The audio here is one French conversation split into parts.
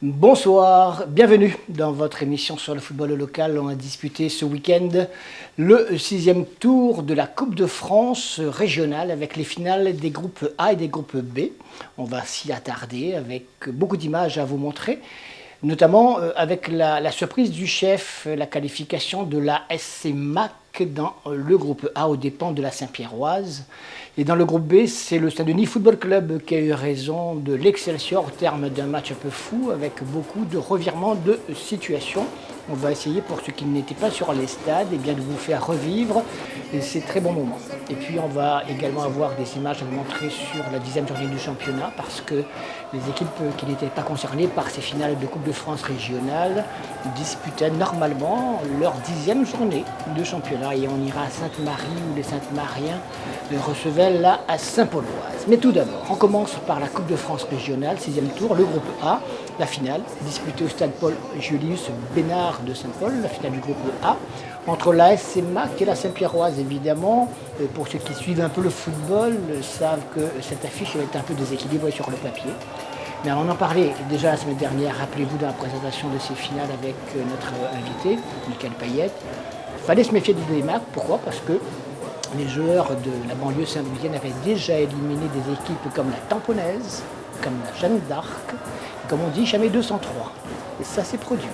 Bonsoir, bienvenue dans votre émission sur le football local. On a disputé ce week-end le 6e tour de la Coupe de France régionale avec les finales des groupes A et des groupes B. On va s'y attarder avec beaucoup d'images à vous montrer, notamment avec la surprise du chef, la qualification de la SC Mac dans le groupe A aux dépens de la Saint-Pierroise. Et dans le groupe B, c'est le Saint-Denis Football Club qui a eu raison de l'Excelsior au terme d'un match un peu fou avec beaucoup de revirements de situation. On va essayer, pour ceux qui n'étaient pas sur les stades, de vous faire revivre ces très bons moments. Et puis on va également avoir des images à vous montrer sur la 10e journée du championnat parce que les équipes qui n'étaient pas concernées par ces finales de Coupe de France régionale disputaient normalement leur 10e journée de championnat. Et on ira à Sainte-Marie où les Sainte-Mariens recevaient là à Saint-Pauloise. Mais tout d'abord, on commence par la Coupe de France régionale, 6e tour, le groupe A, la finale, disputée au stade Paul Julius Bénard de Saint-Paul, la finale du groupe A, entre la SC Mac et la Saint-Pierroise, évidemment. Pour ceux qui suivent un peu le football, savent que cette affiche est un peu déséquilibrée sur le papier. Mais on en parlait déjà la semaine dernière, rappelez-vous, dans la présentation de ces finales avec notre invité, Michael Payette. Il fallait se méfier des Mac, pourquoi ? Parce que les joueurs de la banlieue saint-louisienne avaient déjà éliminé des équipes comme la Tamponnaise, comme la Jeanne d'Arc, et comme on dit, jamais 203. Et ça s'est produit.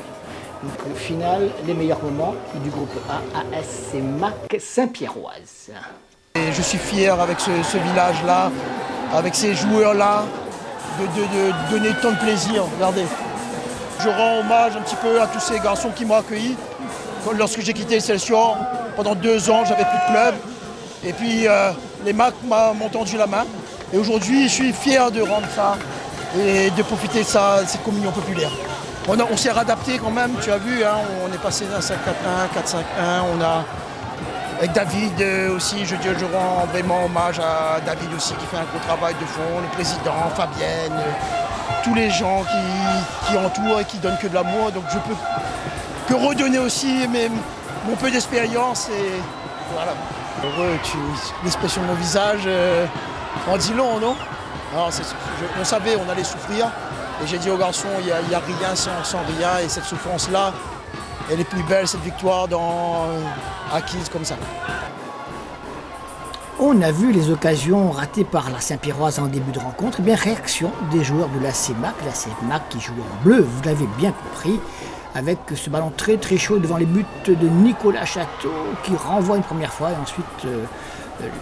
Donc, au final, les meilleurs moments du groupe A, ASC Mac Saint-Pierroise. Et je suis fier avec ce village-là, avec ces joueurs-là, de donner tant de plaisir. Regardez, je rends hommage un petit peu à tous ces garçons qui m'ont accueilli. Lorsque j'ai quitté Excelsior, pendant 2 ans, j'avais plus de club. Et puis les Mac m'ont tendu la main. Et aujourd'hui, je suis fier de rendre ça et de profiter de ça, cette communion populaire. On s'est réadapté quand même, tu as vu, hein, on est passé d'un 5-4-1, 4-5-1, avec David aussi, je rends vraiment hommage à David aussi qui fait un gros travail de fond, le président, Fabienne, tous les gens qui entourent et qui donnent que de l'amour. Donc je peux que redonner aussi mon peu d'expérience et voilà. Heureux, l'expression de mon visage en dit long, non? Alors, on savait, on allait souffrir. Et j'ai dit aux garçons, il n'y a rien sans rien. Et cette souffrance-là, elle est plus belle, cette victoire acquise comme ça. On a vu les occasions ratées par la Saint-Pierroise en début de rencontre. Eh bien, réaction des joueurs de la CMAC qui joue en bleu, vous l'avez bien compris, avec ce ballon très très chaud devant les buts de Nicolas Château qui renvoie une première fois et ensuite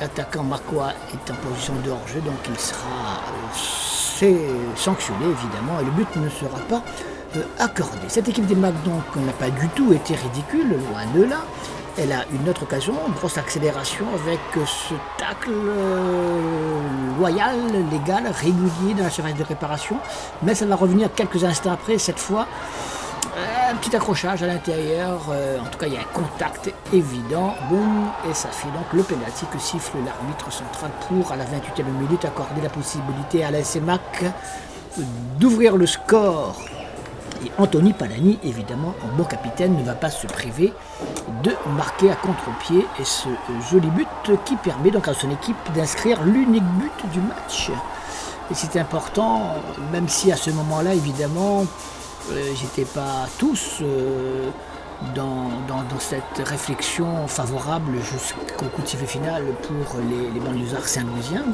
l'attaquant Marcois est en position de hors-jeu, donc il sera sanctionné évidemment et le but ne sera pas accordé. Cette équipe des Mac donc n'a pas du tout été ridicule, loin de là. Elle a une autre occasion, une grosse accélération avec ce tacle loyal, légal, régulier dans la surface de réparation, mais ça va revenir quelques instants après, cette fois. Un petit accrochage à l'intérieur, en tout cas il y a un contact évident, boum, et ça fait donc le pénalty que siffle l'arbitre central pour, à la 28e minute, accorder la possibilité à la SC Mac d'ouvrir le score. Et Anthony Palani, évidemment, en bon capitaine, ne va pas se priver de marquer à contre-pied et ce joli but qui permet donc à son équipe d'inscrire l'unique but du match. Et c'est important, même si à ce moment-là, évidemment, j'étais pas tous dans cette réflexion favorable jusqu'au coup de sifflet final pour les banlieusards saint-louisiens.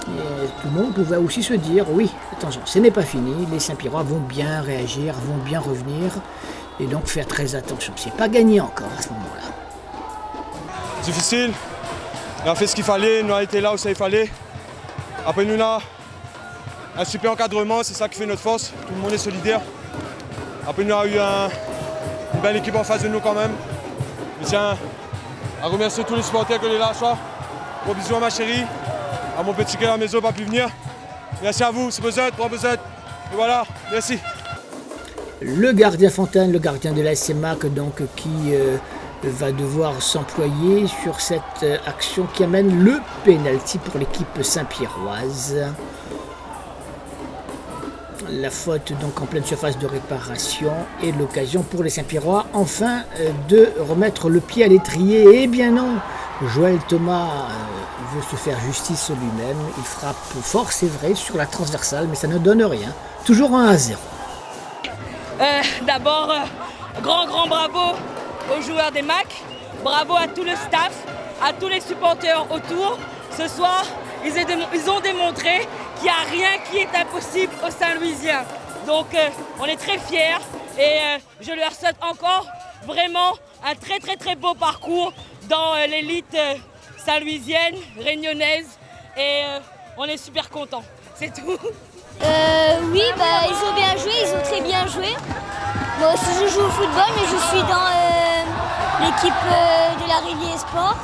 Et tout le monde pouvait aussi se dire, oui, attention, ce n'est pas fini, les Saint-Pierrois vont bien réagir, vont bien revenir, et donc faire très attention. C'est pas gagné encore à ce moment-là. Difficile, on a fait ce qu'il fallait, nous a été là où ça il fallait. Après nous, on a un super encadrement, c'est ça qui fait notre force, tout le monde est solidaire. Après nous, on a eu une belle équipe en face de nous quand même. Je tiens à remercier tous les supporters que les là soir. Gros bisous à ma chérie, à mon petit cœur à la maison, pas pu venir. Merci à vous, c'est Bezette, 3 Bezette. Et voilà, merci. Le gardien Fontaine, le gardien de la SC Mac, donc qui va devoir s'employer sur cette action qui amène le pénalty pour l'équipe Saint-Pierroise. La faute donc en pleine surface de réparation et l'occasion pour les Saint-Pierrois enfin de remettre le pied à l'étrier. Eh bien non, Joël Thomas veut se faire justice lui-même. Il frappe fort, c'est vrai, sur la transversale, mais ça ne donne rien. Toujours 1-0. D'abord, grand bravo aux joueurs des MAC, bravo à tout le staff, à tous les supporters autour. Ce soir, ils ont démontré qu'il n'y a rien qui est impossible au Saint-Louisien. Donc on est très fiers et je leur souhaite encore vraiment un très beau parcours dans l'élite saint-louisienne, réunionnaise et on est super contents. C'est tout. Oui, ils ont bien joué, ils ont très bien joué. Moi aussi je joue au football mais je suis dans l'équipe de la Rivière Sport.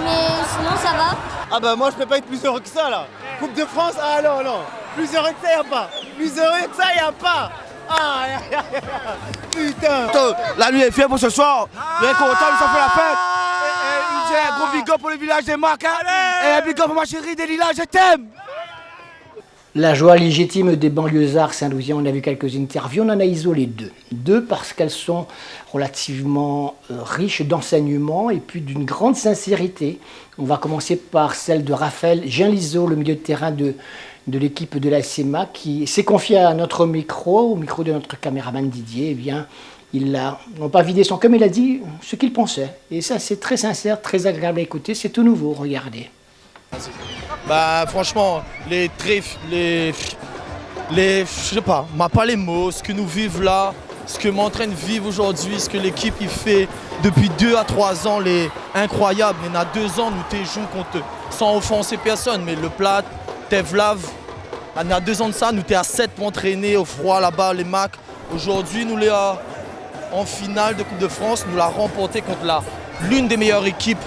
Mais sinon ça va. Ah bah moi je peux pas être plus heureux que ça là. Coupe de France, ah non. Plus heureux que ça y a pas. Plus heureux que ça y a pas. Ah putain. La nuit est fière pour ce soir. Bien content, ils ont fait la fête. J'ai un gros big up pour le village des Marques. Et un big up pour ma chérie des Lilas, je t'aime. La joie légitime des banlieusards saint-louisiens, on a vu quelques interviews, on en a isolé deux. Deux parce qu'elles sont relativement riches d'enseignements et puis d'une grande sincérité. On va commencer par celle de Raphaël Jean-Liseau, le milieu de terrain de l'équipe de la CMA, qui s'est confié à notre micro, au micro de notre caméraman Didier. Eh bien, il n'a pas vidé son cœur, mais il a dit ce qu'il pensait. Et ça, c'est très sincère, très agréable à écouter, c'est tout nouveau, regardez. Bah franchement, je sais pas, on m'a pas les mots, ce que nous vivons là, ce que m'entraîne vivre aujourd'hui, ce que l'équipe il fait depuis 2 à 3 ans, les incroyables. Il y en a 2 ans, nous t'es joué contre, sans offenser personne, mais le Plat, Tevlav, il y a 2 ans de ça, nous t'es à 7 pour entraîner au froid là-bas, les Macs. Aujourd'hui, nous les en finale de Coupe de France, nous l'a remporté contre l'une des meilleures équipes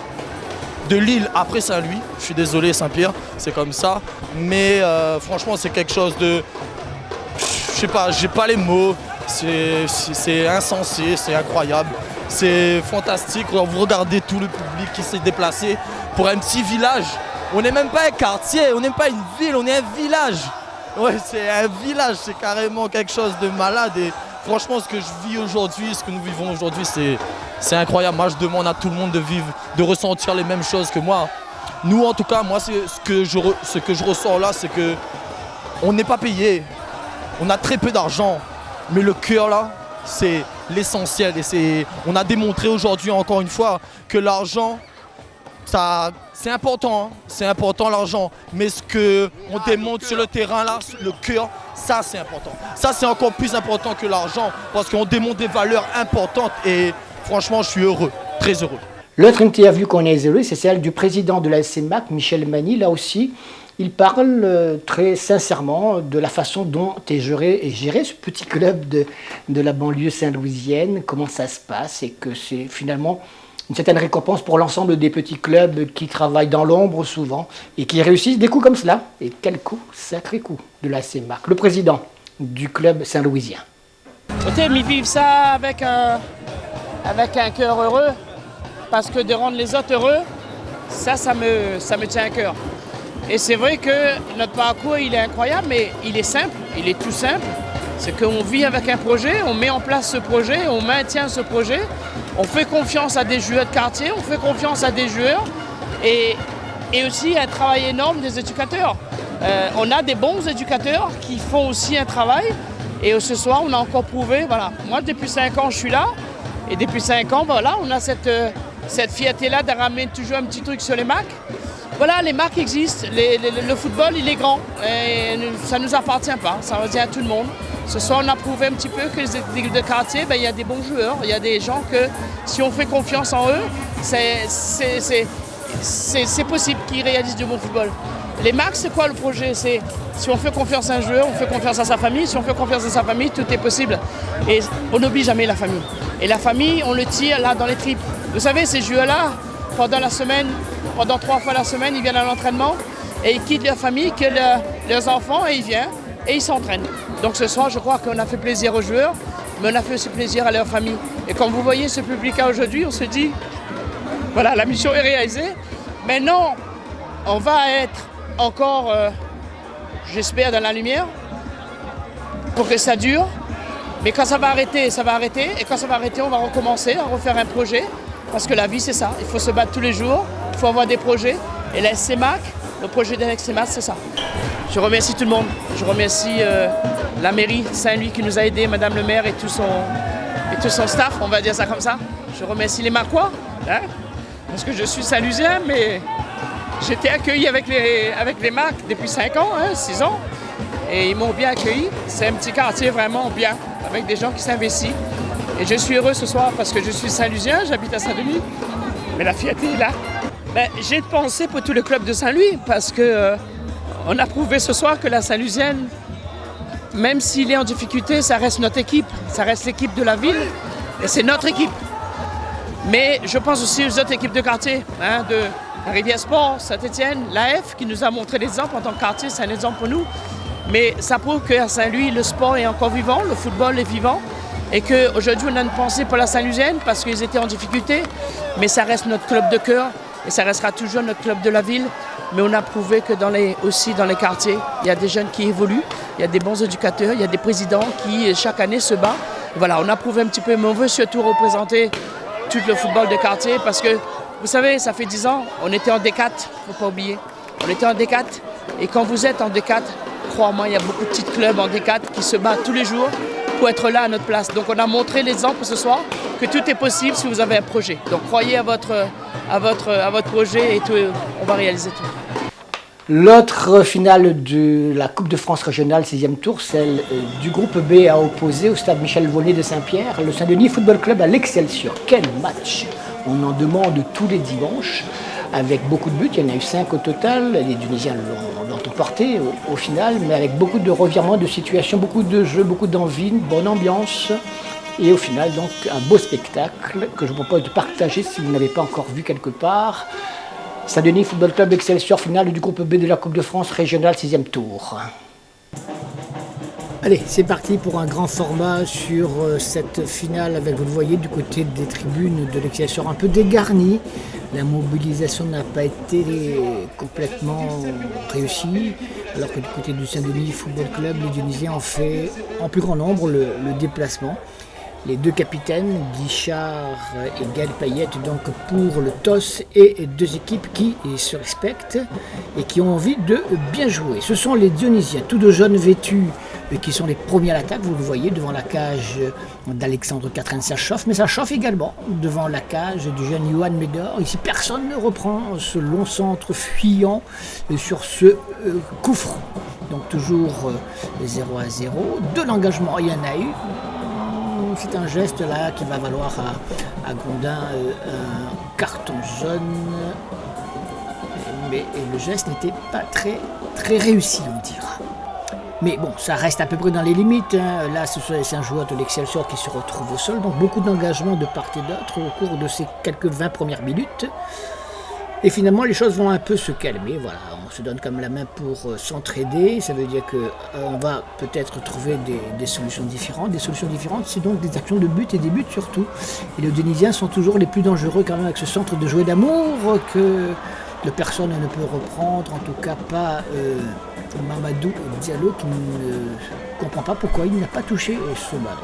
de Lille après Saint-Louis. Je suis désolé Saint-Pierre, c'est comme ça. Mais franchement c'est quelque chose de... Je sais pas, j'ai pas les mots. C'est insensé, c'est incroyable. C'est fantastique. Vous regardez tout le public qui s'est déplacé pour un petit village. On n'est même pas un quartier, on n'est pas une ville, on est un village. Ouais, c'est un village, c'est carrément quelque chose de malade. Et franchement ce que je vis aujourd'hui, ce que nous vivons aujourd'hui, c'est incroyable. Moi, je demande à tout le monde de ressentir les mêmes choses que moi. Nous, en tout cas, moi, ce que je ressens là, c'est que on n'est pas payé. On a très peu d'argent, mais le cœur là, c'est l'essentiel. Et on a démontré aujourd'hui, encore une fois, que l'argent, c'est important. Hein. C'est important l'argent, mais ce que on démontre sur le terrain là, le cœur, ça c'est important. Ça c'est encore plus important que l'argent, parce qu'on démontre des valeurs importantes et franchement, je suis heureux, très heureux. L'autre interview qu'on a isolée, c'est celle du président de la CMAC, Michel Magny. Là aussi, il parle très sincèrement de la façon dont est géré ce petit club de la banlieue saint-louisienne, comment ça se passe et que c'est finalement une certaine récompense pour l'ensemble des petits clubs qui travaillent dans l'ombre souvent et qui réussissent des coups comme cela. Et quel coup, sacré coup de la CMAC. Le président du club saint-louisien. Ils vivent ça avec un cœur heureux, parce que de rendre les autres heureux, ça me tient à cœur. Et c'est vrai que notre parcours, il est incroyable, mais il est simple, il est tout simple. C'est qu'on vit avec un projet, on met en place ce projet, on maintient ce projet, on fait confiance à des joueurs de quartier, on fait confiance à des joueurs et aussi un travail énorme des éducateurs. On a des bons éducateurs qui font aussi un travail et ce soir, on a encore prouvé, voilà. Moi, depuis 5 ans, je suis là. Et depuis 5 ans, voilà, on a cette fierté-là de ramener toujours un petit truc sur les Macs. Voilà, les Macs existent, le football, il est grand. Et ça ne nous appartient pas, ça revient à tout le monde. Ce soir, on a prouvé un petit peu que les équipes de quartier, il y a des bons joueurs. Il y a des gens que, si on fait confiance en eux, c'est possible qu'ils réalisent du bon football. Les Macs, c'est quoi le projet? C'est si on fait confiance à un joueur, on fait confiance à sa famille. Si on fait confiance à sa famille, tout est possible. Et on n'oublie jamais la famille. Et la famille, on le tire là dans les tripes. Vous savez, ces joueurs-là, pendant la semaine, pendant 3 fois la semaine, ils viennent à l'entraînement et ils quittent leur famille, que leurs enfants, et ils viennent et ils s'entraînent. Donc ce soir, je crois qu'on a fait plaisir aux joueurs, mais on a fait aussi plaisir à leur famille. Et comme vous voyez ce public-là aujourd'hui, on se dit, voilà, la mission est réalisée. Maintenant, on va être encore, j'espère, dans la lumière pour que ça dure. Mais quand ça va arrêter, ça va arrêter. Et quand ça va arrêter, on va recommencer à refaire un projet. Parce que la vie, c'est ça. Il faut se battre tous les jours. Il faut avoir des projets. Et la CMAC, le projet de la CMAC, c'est ça. Je remercie tout le monde. Je remercie la mairie Saint-Louis qui nous a aidés, Madame le maire et tout son staff, on va dire ça comme ça. Je remercie les Marquois, hein, parce que je suis Saint-Lusien, mais j'étais accueilli avec les Marques depuis 5 ans, 6 ans, et ils m'ont bien accueilli. C'est un petit quartier vraiment bien, avec des gens qui s'investissent. Et je suis heureux ce soir parce que je suis Saint-Lusien, j'habite à Saint-Denis, mais la fierté est là. J'ai de pensée pour tout le club de Saint-Louis parce que on a prouvé ce soir que la Saint-Lusienne, même s'il est en difficulté, ça reste notre équipe, ça reste l'équipe de la ville et c'est notre équipe. Mais je pense aussi aux autres équipes de quartier, de la Rivière Sport, Saint-Étienne, l'AF qui nous a montré l'exemple en tant que quartier, c'est un exemple pour nous. Mais ça prouve qu'à Saint-Louis, le sport est encore vivant, le football est vivant et qu'aujourd'hui on a une pensée pour la Saint-Lusienne parce qu'ils étaient en difficulté, mais ça reste notre club de cœur et ça restera toujours notre club de la ville. Mais on a prouvé que aussi dans les quartiers, il y a des jeunes qui évoluent, il y a des bons éducateurs, il y a des présidents qui chaque année se battent. Voilà, on a prouvé un petit peu, mais on veut surtout représenter tout le football de quartier parce que, vous savez, ça fait 10 ans, on était en D4, il ne faut pas oublier. On était en D4 et quand vous êtes en D4, crois-moi, il y a beaucoup de petits clubs en D4 qui se battent tous les jours pour être là à notre place. Donc on a montré l'exemple ce soir que tout est possible si vous avez un projet. Donc croyez à votre projet et tout, on va réaliser tout. L'autre finale de la Coupe de France régionale, 6e tour, celle du groupe B a opposé au stade Michel Volney de Saint-Pierre le Saint-Denis Football Club à l'Excelsior. Quel match! On en demande tous les dimanches, avec beaucoup de buts, il y en a eu 5 au total, les Tunisiens l'ont emporté au final, mais avec beaucoup de revirements de situation, beaucoup de jeux, beaucoup d'envie, une bonne ambiance. Et au final, donc, un beau spectacle que je vous propose de partager si vous n'avez pas encore vu quelque part. Saint-Denis Football Club Excelsior, finale du groupe B de la Coupe de France régionale, 6e tour. Allez, c'est parti pour un grand format sur cette finale avec, vous le voyez, du côté des tribunes de l'Excelsior un peu dégarni. La mobilisation n'a pas été complètement réussie, alors que du côté du Saint-Denis Football Club, les Tunisiens ont fait en plus grand nombre le déplacement. Les deux capitaines, Guichard et Gaël Payette, donc pour le TOS, et deux équipes qui se respectent et qui ont envie de bien jouer. Ce sont les Dionysiens, tous deux jeunes vêtus, qui sont les premiers à l'attaque, vous le voyez, devant la cage d'Alexandre Catherine, ça chauffe, mais ça chauffe également devant la cage du jeune Johan Médor. Ici, personne ne reprend ce long centre fuyant sur ce coup franc. Donc toujours 0-0. De l'engagement, il y en a eu. C'est un geste là qui va valoir à Gondin un carton jaune. Mais le geste n'était pas très réussi, on dira. Mais bon, ça reste à peu près dans les limites. Là, c'est un joueur de l'Excelsior qui se retrouve au sol. Donc beaucoup d'engagement de part et d'autre au cours de ces quelques 20 premières minutes. Et finalement, les choses vont un peu se calmer. Voilà, on se donne comme la main pour s'entraider. Ça veut dire qu'on va peut-être trouver des solutions différentes. Des solutions différentes, c'est donc des actions de but et des buts surtout. Et les Tunisiens sont toujours les plus dangereux quand même avec ce centre de jouet d'amour que personne ne peut reprendre. En tout cas, pas Mamadou Diallo qui ne comprend pas pourquoi il n'a pas touché ce ballon.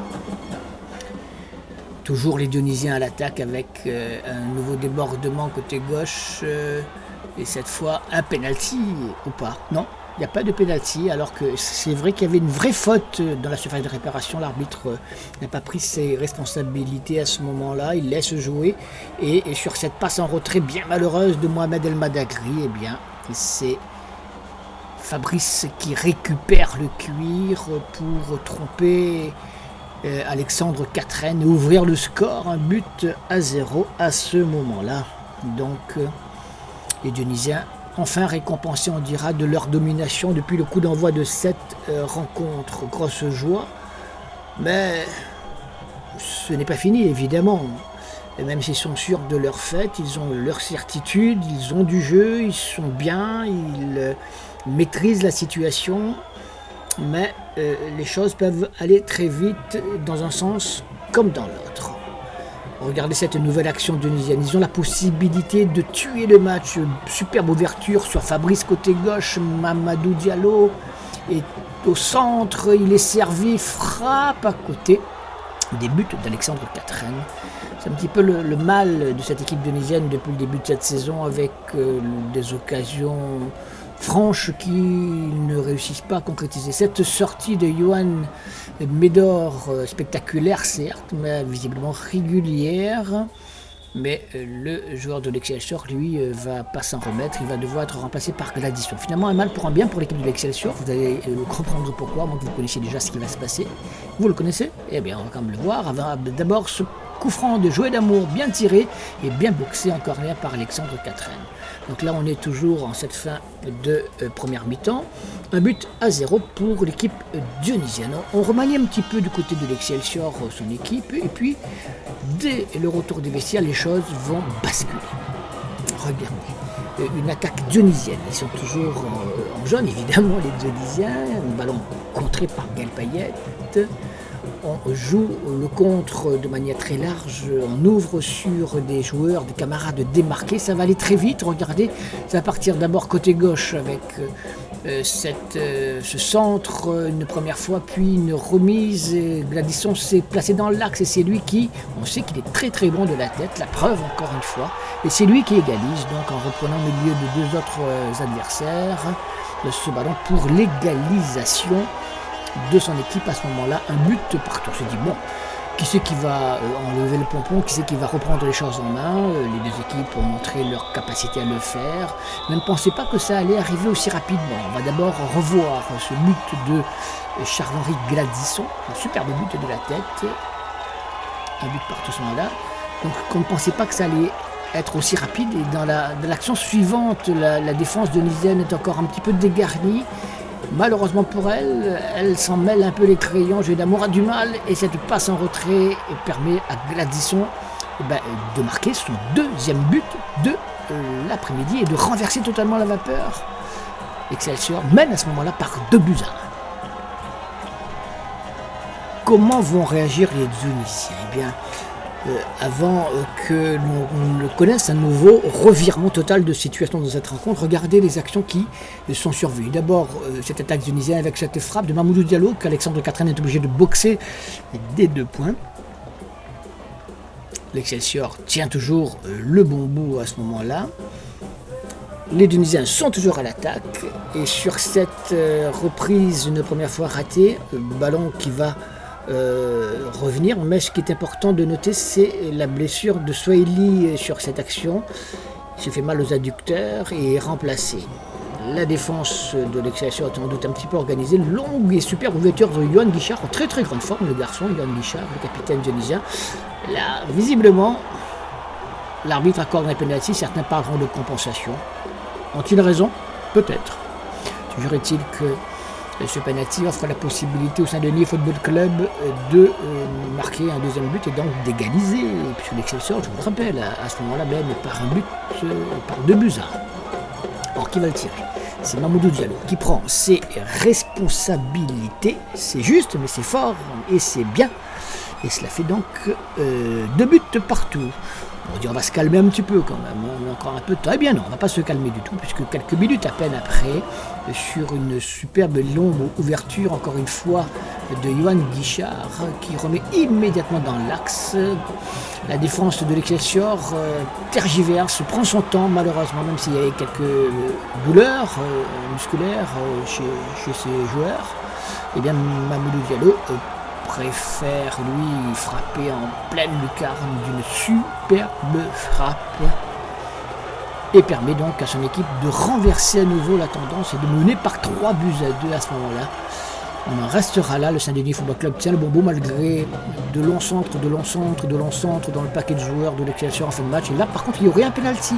Toujours les Dionysiens à l'attaque avec un nouveau débordement côté gauche et cette fois un penalty ou pas. Non, il n'y a pas de penalty alors que c'est vrai qu'il y avait une vraie faute dans la surface de réparation. L'arbitre n'a pas pris ses responsabilités à ce moment-là, il laisse jouer et sur cette passe en retrait bien malheureuse de Mohamed El Madagri, eh bien c'est Fabrice qui récupère le cuir pour tromper Alexandre Catherine et ouvrir le score, un but à 0 à ce moment-là. Donc les Dionysiens enfin récompensés, on dira, de leur domination depuis le coup d'envoi de cette rencontre. Grosse joie, mais ce n'est pas fini évidemment. Et même s'ils sont sûrs de leur fait, ils ont leur certitude, ils ont du jeu, ils sont bien, ils maîtrisent la situation. Mais les choses peuvent aller très vite dans un sens comme dans l'autre. Regardez cette nouvelle action dionysienne. Ils ont la possibilité de tuer le match. Superbe ouverture sur Fabrice côté gauche, Mamadou Diallo est au centre, il est servi, frappe à côté. Des buts d'Alexandre Catherine. C'est un petit peu le mal de cette équipe dionysienne depuis le début de cette saison avec des occasions franches qui ne réussissent pas à concrétiser. Cette sortie de Johan Médor, spectaculaire certes, mais visiblement régulière. Mais le joueur de l'Excelsior, lui, va pas s'en remettre. Il va devoir être remplacé par Gladysson. Finalement, un mal pour un bien pour l'équipe de l'Excelsior. Vous allez comprendre pourquoi, moi que vous connaissiez déjà ce qui va se passer. Vous le connaissez? Eh bien, on va quand même le voir. D'abord, ce coup franc de Joël Damour bien tiré et bien boxé en corner par Alexandre Quatraine. Donc là, on est toujours en cette fin de première mi-temps. 1-0 pour l'équipe dionysienne. On remanie un petit peu du côté de l'Excelsior son équipe. Et puis, dès le retour des vestiaires, les choses vont basculer. Regardez, une attaque dionysienne. Ils sont toujours en jaune, évidemment, les Dionysiens. Un ballon contré par Gaël Payette. On joue le contre de manière très large, on ouvre sur des joueurs, des camarades démarqués, ça va aller très vite, regardez, ça va partir d'abord côté gauche avec ce centre une première fois, puis une remise, Gladysson s'est placé dans l'axe et c'est lui qui, on sait qu'il est très très bon de la tête, la preuve encore une fois, et c'est lui qui égalise, donc en reprenant au milieu de deux autres adversaires, ce ballon pour l'égalisation de son équipe à ce moment-là, un but partout. On se dit, bon, qui c'est qui va enlever le pompon, qui c'est qui va reprendre les choses en main, les deux équipes ont montré leur capacité à le faire, mais ne pensez pas que ça allait arriver aussi rapidement. On va d'abord revoir ce but de Charles-Henri Gladysson, un superbe but de la tête, un but partout à ce moment-là, donc on ne pensait pas que ça allait être aussi rapide, et dans l'action suivante, la défense de Nizienne est encore un petit peu dégarnie. Malheureusement pour elle, elle s'en mêle un peu les crayons. Joël Damour a du mal et cette passe en retrait permet à Gladysson de marquer son deuxième but de l'après-midi et de renverser totalement la vapeur. Excelsior mène à ce moment-là par 2-1. Comment vont réagir les Dionysiens? Eh bien, avant que l'on le connaisse, un nouveau revirement total de situation dans cette rencontre. Regardez les actions qui sont survenues. D'abord, cette attaque dionysienne avec cette frappe de Mamoudou Diallo qu'Alexandre Quatraine est obligé de boxer des 2 points. L'Excelsior tient toujours le bon bout à ce moment-là. Les Dionysiens sont toujours à l'attaque et sur cette reprise, une première fois ratée, le ballon qui va revenir, mais ce qui est important de noter, c'est la blessure de Swahili sur cette action. Il se fait mal aux adducteurs et est remplacé. La défense de l'Excelsior est sans doute un petit peu organisée. Longue et superbe ouverture de Johan Guichard, en très très grande forme, le garçon, Johan Guichard, le capitaine dionysien. Là, visiblement, l'arbitre accorde un penalty, certains parleront de compensation. Ont-ils raison? Peut-être. Toujours est-il que ce penalty offre la possibilité au Saint-Denis Football Club de marquer un deuxième but et donc d'égaliser. Puisque l'Excelsior, je vous le rappelle, à ce moment-là même par un but, par 2-1. Or, qui va le tirer? C'est Mamoudou Diallo qui prend ses responsabilités. C'est juste, mais c'est fort et c'est bien. Et cela fait donc 2 buts partout. On dit on va se calmer un petit peu quand même, on a encore un peu de temps. Eh bien non, on ne va pas se calmer du tout, puisque quelques minutes à peine après, sur une superbe longue ouverture, encore une fois, de Johan Guichard, qui remet immédiatement dans l'axe. La défense de l'Excelsior tergiverse, prend son temps malheureusement, même s'il y avait quelques douleurs musculaires chez ces joueurs. Eh bien Mamoudou Diallo préfère lui frapper en pleine lucarne d'une superbe frappe et permet donc à son équipe de renverser à nouveau la tendance et de mener par 3-2 à ce moment-là. On en restera là, le Saint-Denis Football Club tient le bon bout malgré de longs centres dans le paquet de joueurs de l'Excelsior en fin de match. Et là par contre il y aurait un penalty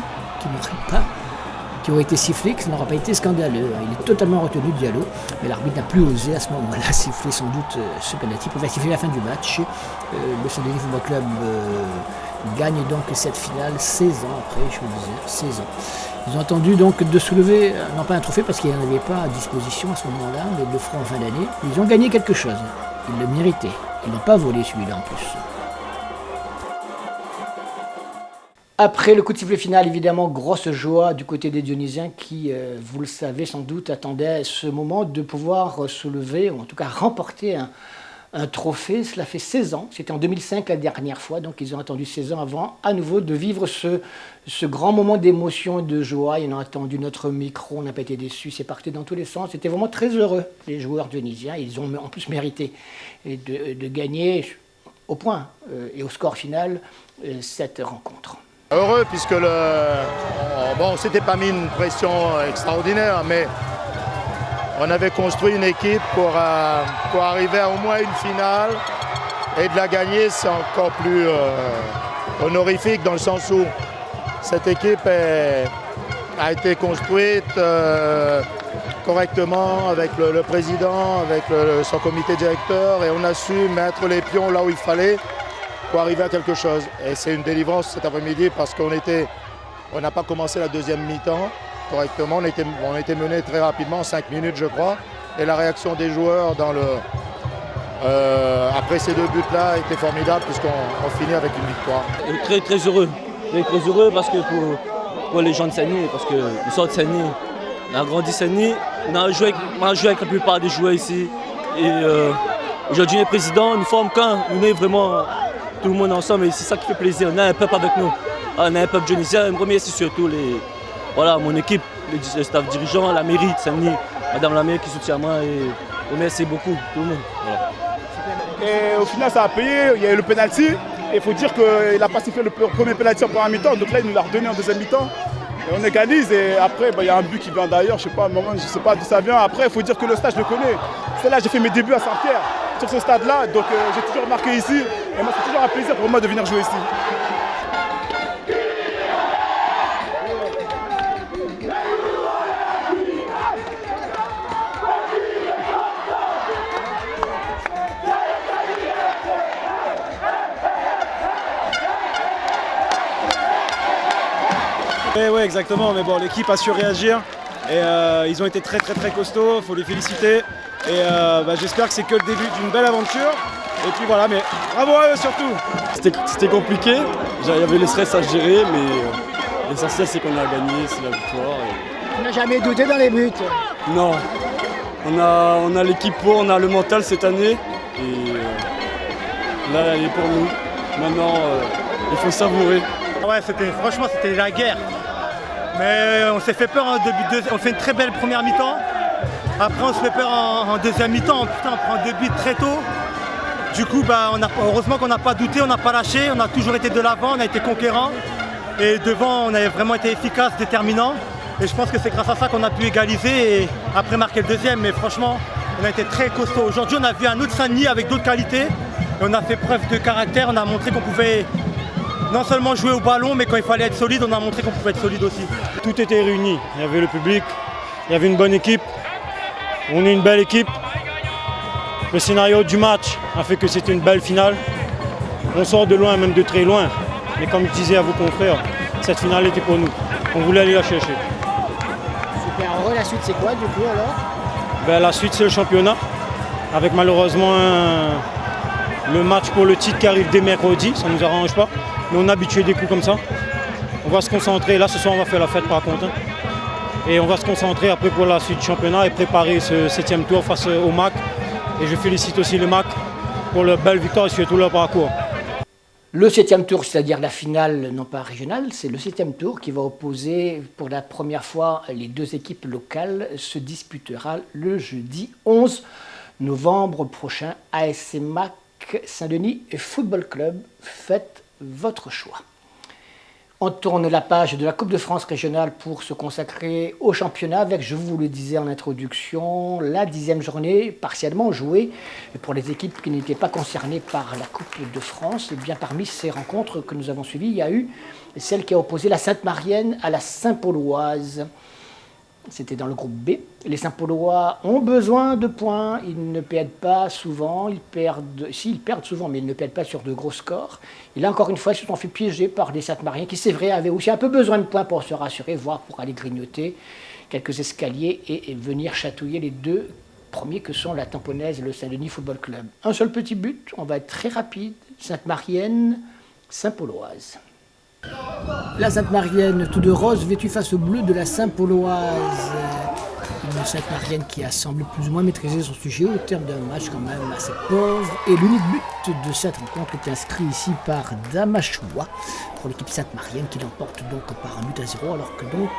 qui aurait été sifflé, que ça n'aurait pas été scandaleux. Il est totalement retenu Diallo, mais l'arbitre n'a plus osé à ce moment-là siffler sans doute ce penalty. Il va siffler la fin du match. Le Saint-Denis Football Club gagne donc cette finale 16 ans après, je vous disais, 16 ans. Ils ont attendu donc de soulever, non pas un trophée parce qu'il n'y en avait pas à disposition à ce moment-là, mais le franc en fin d'année. Ils ont gagné quelque chose, ils le méritaient. Ils n'ont pas volé celui-là en plus. Après le coup de sifflet final, évidemment, grosse joie du côté des Dionysiens qui, vous le savez sans doute, attendaient ce moment de pouvoir se lever, ou en tout cas remporter un trophée. Cela fait 16 ans, c'était en 2005 la dernière fois, donc ils ont attendu 16 ans avant à nouveau de vivre ce grand moment d'émotion et de joie. Ils ont attendu notre micro, on n'a pas été déçus, c'est parti dans tous les sens. C'était vraiment très heureux, les joueurs dionysiens. Ils ont en plus mérité de gagner au point et au score final cette rencontre. Heureux puisque on ne s'était pas mis une pression extraordinaire, mais on avait construit une équipe pour arriver à au moins une finale et de la gagner, c'est encore plus honorifique dans le sens où cette équipe a été construite correctement avec le président, avec son comité directeur et on a su mettre les pions là où il fallait pour arriver à quelque chose. Et c'est une délivrance cet après-midi parce qu'on n'a pas commencé la deuxième mi-temps correctement. On était mené très rapidement, en 5 minutes je crois. Et la réaction des joueurs après ces 2 buts-là était formidable puisqu'on finit avec une victoire. Très très heureux. Très heureux parce que pour les gens de Sagny, parce que nous sommes de Sagny, on a grandi Sagny, on a joué avec la plupart des joueurs ici. Et aujourd'hui les présidents nous forment qu'un, on est vraiment tout le monde ensemble et c'est ça qui fait plaisir. On a un peuple avec nous, on a un peuple dionysien. Le premier c'est surtout mon équipe, le staff dirigeant, la mairie de Sagny, Madame la maire qui soutient moi et on remercie beaucoup tout le monde. Voilà. Et au final ça a payé, il y a eu le penalty. Et il faut dire qu'il n'a pas sifflé le premier penalty en première mi-temps, donc là il nous l'a redonné en deuxième mi-temps. Et on égalise et après il y a un but qui vient d'ailleurs, je ne sais pas d'où ça vient. Après il faut dire que le stade je le connais. C'est là j'ai fait mes débuts à Saint-Pierre, sur ce stade-là, donc j'ai toujours marqué ici. Et moi c'est toujours un plaisir pour moi de venir jouer ici. Oui, exactement, mais bon, l'équipe a su réagir et ils ont été très costauds, il faut les féliciter et j'espère que c'est que le début d'une belle aventure et puis voilà, mais bravo à eux surtout. C'était compliqué, il y avait le stress à gérer, mais l'essentiel c'est qu'on a gagné, c'est la victoire. On n'a jamais douté dans les buts. Non, on a l'équipe pour, on a le mental cette année et là elle est pour nous. Maintenant il faut savourer. Ouais, franchement c'était la guerre. Mais on s'est fait peur en début on fait une très belle première mi-temps. Après on se fait peur en deuxième mi-temps. Putain, on prend 2 buts très tôt. Du coup, heureusement qu'on n'a pas douté, on n'a pas lâché, on a toujours été de l'avant, on a été conquérant. Et devant, on a vraiment été efficace, déterminant. Et je pense que c'est grâce à ça qu'on a pu égaliser et après marquer le deuxième. Mais franchement, on a été très costaud. Aujourd'hui, on a vu un autre Sagny avec d'autres qualités. Et on a fait preuve de caractère, on a montré qu'on pouvait non seulement jouer au ballon, mais quand il fallait être solide, on a montré qu'on pouvait être solide aussi. Tout était réuni, il y avait le public, il y avait une bonne équipe, on est une belle équipe. Le scénario du match a fait que c'était une belle finale. On sort de loin, même de très loin. Mais comme je disais à vos confrères, cette finale était pour nous. On voulait aller la chercher. Super heureux, la suite c'est quoi du coup alors? La suite c'est le championnat, avec malheureusement le match pour le titre qui arrive dès mercredi, ça ne nous arrange pas. Mais on est habitué des coups comme ça. On va se concentrer, là ce soir on va faire la fête par contre. Et on va se concentrer après pour la suite du championnat et préparer ce 7e tour face au MAC. Et je félicite aussi le MAC pour leur belle victoire et surtout leur parcours. Le 7e tour, c'est-à-dire la finale non pas régionale, c'est le 7e tour qui va opposer pour la première fois les 2 équipes locales, se disputera le jeudi 11 novembre prochain. ASC MAC Saint-Denis Football Club, faites votre choix. On tourne la page de la Coupe de France régionale pour se consacrer au championnat avec, je vous le disais en introduction, la 10e journée partiellement jouée pour les équipes qui n'étaient pas concernées par la Coupe de France. Et bien parmi ces rencontres que nous avons suivies, il y a eu celle qui a opposé la Sainte-Marienne à la Saint-Pauloise. C'était dans le groupe B. Les Saint-Paulois ont besoin de points, ils ne perdent pas souvent, ils perdent souvent, mais ils ne perdent pas sur de gros scores. Et là, encore une fois, ils se sont fait piéger par les Sainte-Mariens qui, c'est vrai, avaient aussi un peu besoin de points pour se rassurer, voire pour aller grignoter quelques escaliers et venir chatouiller les 2 premiers que sont la Tamponnaise et le Saint-Denis Football Club. Un seul petit but, on va être très rapide, Sainte-Marienne, Saint-Pauloise. La Sainte-Marienne, tout de rose, vêtue face au bleu de la Saint-Pauloise. une Sainte-Marienne qui a semblé plus ou moins maîtriser son sujet au terme d'un match quand même assez pauvre. Et l'unique but de cette rencontre est inscrit ici par Damachoua pour l'équipe Sainte-Marienne qui l'emporte donc par 1-0, alors que donc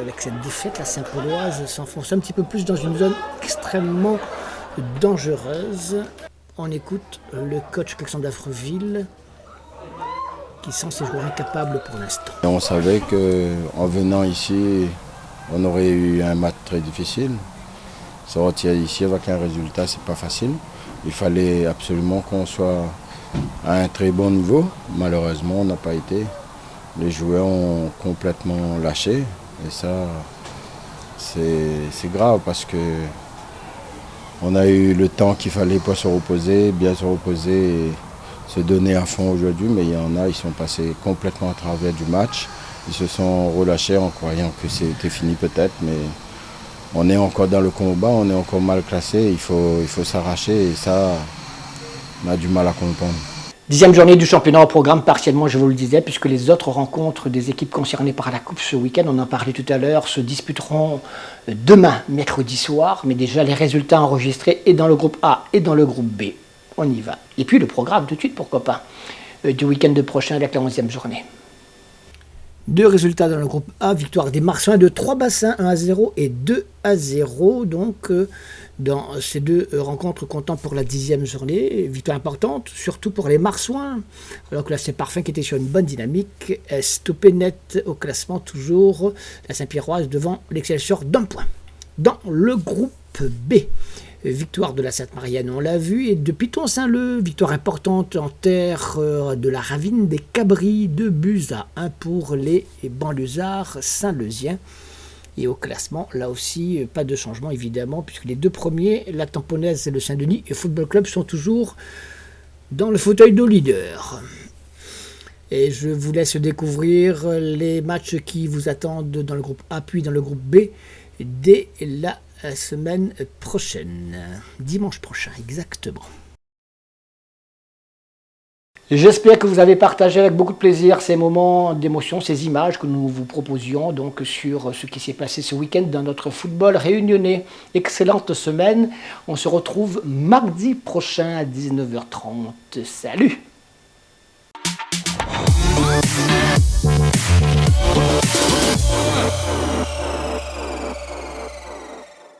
avec cette défaite, la Saint-Pauloise s'enfonce un petit peu plus dans une zone extrêmement dangereuse. On écoute le coach Alexandre Dafreville qui sent ses joueurs incapables pour l'instant. On savait qu'en venant ici, on aurait eu un match très difficile. Sortir ici avec un résultat, c'est pas facile. Il fallait absolument qu'on soit à un très bon niveau. Malheureusement, on n'a pas été. Les joueurs ont complètement lâché. Et ça, c'est grave parce que on a eu le temps qu'il fallait pour se reposer, bien se reposer et se donner à fond aujourd'hui. Mais il y en a, ils sont passés complètement à travers du match. Ils se sont relâchés en croyant que c'était fini peut-être. Mais on est encore dans le combat, on est encore mal classé. Il faut s'arracher et ça, on a du mal à comprendre. 10e journée du championnat au programme partiellement, je vous le disais, puisque les autres rencontres des équipes concernées par la Coupe ce week-end, on en parlait tout à l'heure, se disputeront demain, mercredi soir, mais déjà les résultats enregistrés et dans le groupe A et dans le groupe B. On y va. Et puis le programme tout de suite, pourquoi pas, du week-end prochain avec la 11e journée. 2 résultats dans le groupe A, victoire des Marsouins de 3 bassins, 1-0 et 2-0, donc dans ces 2 rencontres comptant pour la 10e journée. Victoire importante, surtout pour les Marsouins, alors que là c'est Parfum qui était sur une bonne dynamique, stoppé net au classement, toujours la Saint-Pierroise devant l'Excelsior d'1 point. Dans le groupe B, victoire de la Sainte-Marienne, on l'a vu, et de Piton-Saint-Leu, victoire importante en terre de la Ravine des Cabris, 2-1 pour les banlieusards saint-leusiens. Et au classement, là aussi, pas de changement évidemment, puisque les 2 premiers, la Tamponnaise et le Saint-Denis et Football Club, sont toujours dans le fauteuil de leader. Et je vous laisse découvrir les matchs qui vous attendent dans le groupe A, puis dans le groupe B, dès la semaine prochaine, dimanche prochain exactement. J'espère que vous avez partagé avec beaucoup de plaisir ces moments d'émotion, ces images que nous vous proposions donc sur ce qui s'est passé ce week-end dans notre football réunionnais. Excellente semaine, on se retrouve mardi prochain à 19h30. Salut!